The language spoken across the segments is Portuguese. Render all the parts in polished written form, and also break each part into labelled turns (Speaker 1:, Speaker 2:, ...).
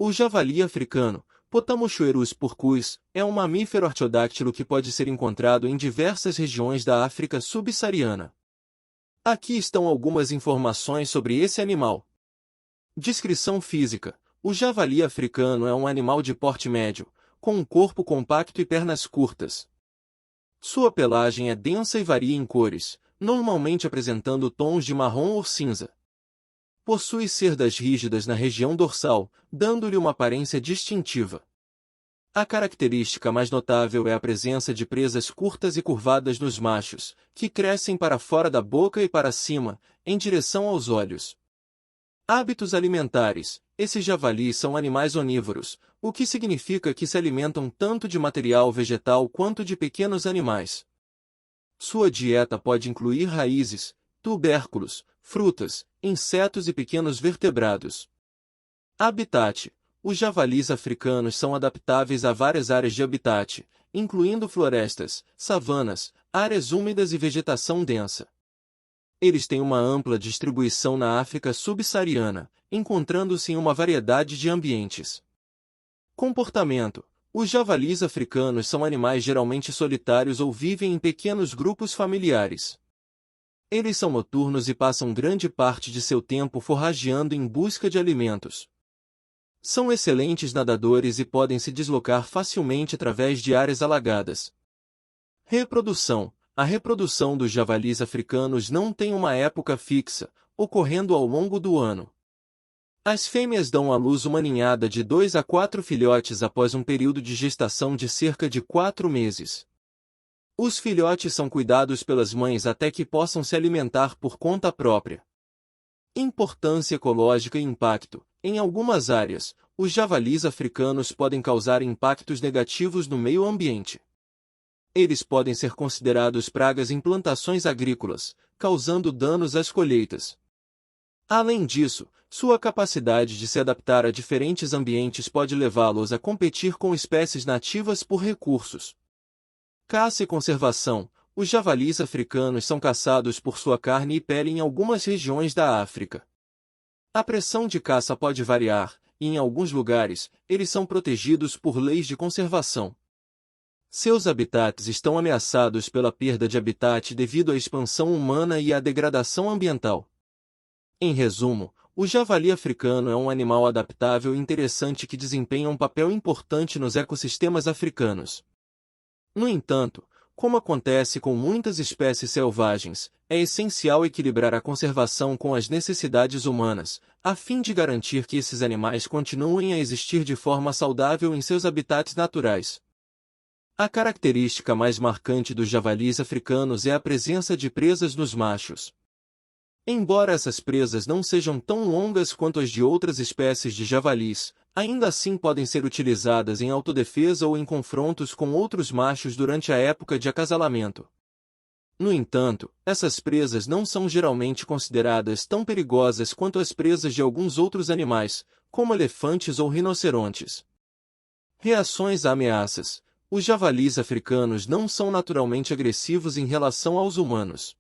Speaker 1: O javali africano, Potamochoerus purpus, é um mamífero artiodáctilo que pode ser encontrado em diversas regiões da África subsaariana. Aqui estão algumas informações sobre esse animal. Descrição física. O javali africano é um animal de porte médio, com um corpo compacto e pernas curtas. Sua pelagem é densa e varia em cores, normalmente apresentando tons de marrom ou cinza. Possui cerdas rígidas na região dorsal, dando-lhe uma aparência distintiva. A característica mais notável é a presença de presas curtas e curvadas nos machos, que crescem para fora da boca e para cima, em direção aos olhos. Hábitos alimentares. Esses javalis são animais onívoros, o que significa que se alimentam tanto de material vegetal quanto de pequenos animais. Sua dieta pode incluir raízes, tubérculos, frutas, insetos e pequenos vertebrados. Habitat. Os javalis africanos são adaptáveis a várias áreas de habitat, incluindo florestas, savanas, áreas úmidas e vegetação densa. Eles têm uma ampla distribuição na África subsaariana, encontrando-se em uma variedade de ambientes. Comportamento. Os javalis africanos são animais geralmente solitários ou vivem em pequenos grupos familiares. Eles são noturnos e passam grande parte de seu tempo forrageando em busca de alimentos. São excelentes nadadores e podem se deslocar facilmente através de áreas alagadas. Reprodução. A reprodução dos javalis africanos não tem uma época fixa, ocorrendo ao longo do ano. As fêmeas dão à luz uma ninhada de 2 a 4 filhotes após um período de gestação de cerca de 4 meses. Os filhotes são cuidados pelas mães até que possam se alimentar por conta própria. Importância ecológica e impacto. Em algumas áreas, os javalis africanos podem causar impactos negativos no meio ambiente. Eles podem ser considerados pragas em plantações agrícolas, causando danos às colheitas. Além disso, sua capacidade de se adaptar a diferentes ambientes pode levá-los a competir com espécies nativas por recursos. Caça e conservação. Os javalis africanos são caçados por sua carne e pele em algumas regiões da África. A pressão de caça pode variar, e em alguns lugares, eles são protegidos por leis de conservação. Seus habitats estão ameaçados pela perda de habitat devido à expansão humana e à degradação ambiental. Em resumo, o javali africano é um animal adaptável e interessante que desempenha um papel importante nos ecossistemas africanos. No entanto, como acontece com muitas espécies selvagens, é essencial equilibrar a conservação com as necessidades humanas, a fim de garantir que esses animais continuem a existir de forma saudável em seus habitats naturais. A característica mais marcante dos javalis africanos é a presença de presas nos machos. Embora essas presas não sejam tão longas quanto as de outras espécies de javalis, ainda assim podem ser utilizadas em autodefesa ou em confrontos com outros machos durante a época de acasalamento. No entanto, essas presas não são geralmente consideradas tão perigosas quanto as presas de alguns outros animais, como elefantes ou rinocerontes. Reações a ameaças. Os javalis africanos não são naturalmente agressivos em relação aos humanos.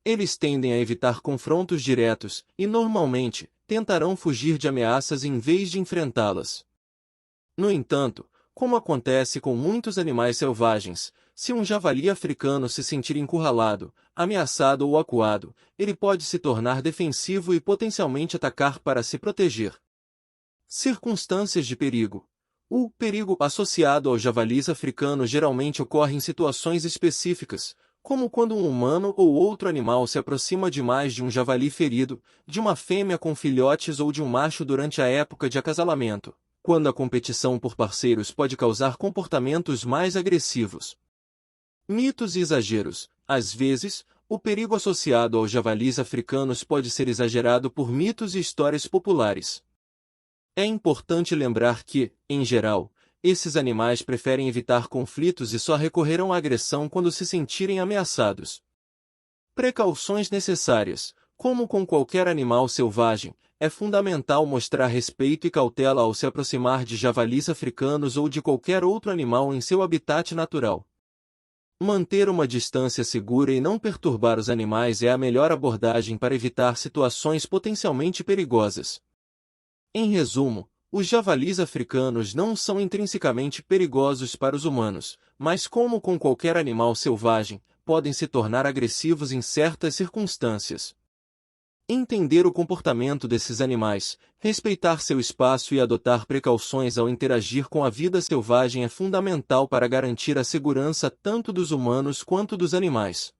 Speaker 1: Eles tendem a evitar confrontos diretos e, normalmente, tentarão fugir de ameaças em vez de enfrentá-las. No entanto, como acontece com muitos animais selvagens, se um javali africano se sentir encurralado, ameaçado ou acuado, ele pode se tornar defensivo e potencialmente atacar para se proteger. Circunstâncias de perigo. O perigo associado aos javalis africanos geralmente ocorre em situações específicas, como quando um humano ou outro animal se aproxima demais de um javali ferido, de uma fêmea com filhotes ou de um macho durante a época de acasalamento, quando a competição por parceiros pode causar comportamentos mais agressivos. Mitos e exageros. Às vezes, o perigo associado aos javalis africanos pode ser exagerado por mitos e histórias populares. É importante lembrar que, em geral, esses animais preferem evitar conflitos e só recorrerão à agressão quando se sentirem ameaçados. Precauções necessárias. Como com qualquer animal selvagem, é fundamental mostrar respeito e cautela ao se aproximar de javalis africanos ou de qualquer outro animal em seu habitat natural. Manter uma distância segura e não perturbar os animais é a melhor abordagem para evitar situações potencialmente perigosas. Em resumo, Os javalis africanos não são intrinsecamente perigosos para os humanos, mas como com qualquer animal selvagem, podem se tornar agressivos em certas circunstâncias. Entender o comportamento desses animais, respeitar seu espaço e adotar precauções ao interagir com a vida selvagem é fundamental para garantir a segurança tanto dos humanos quanto dos animais.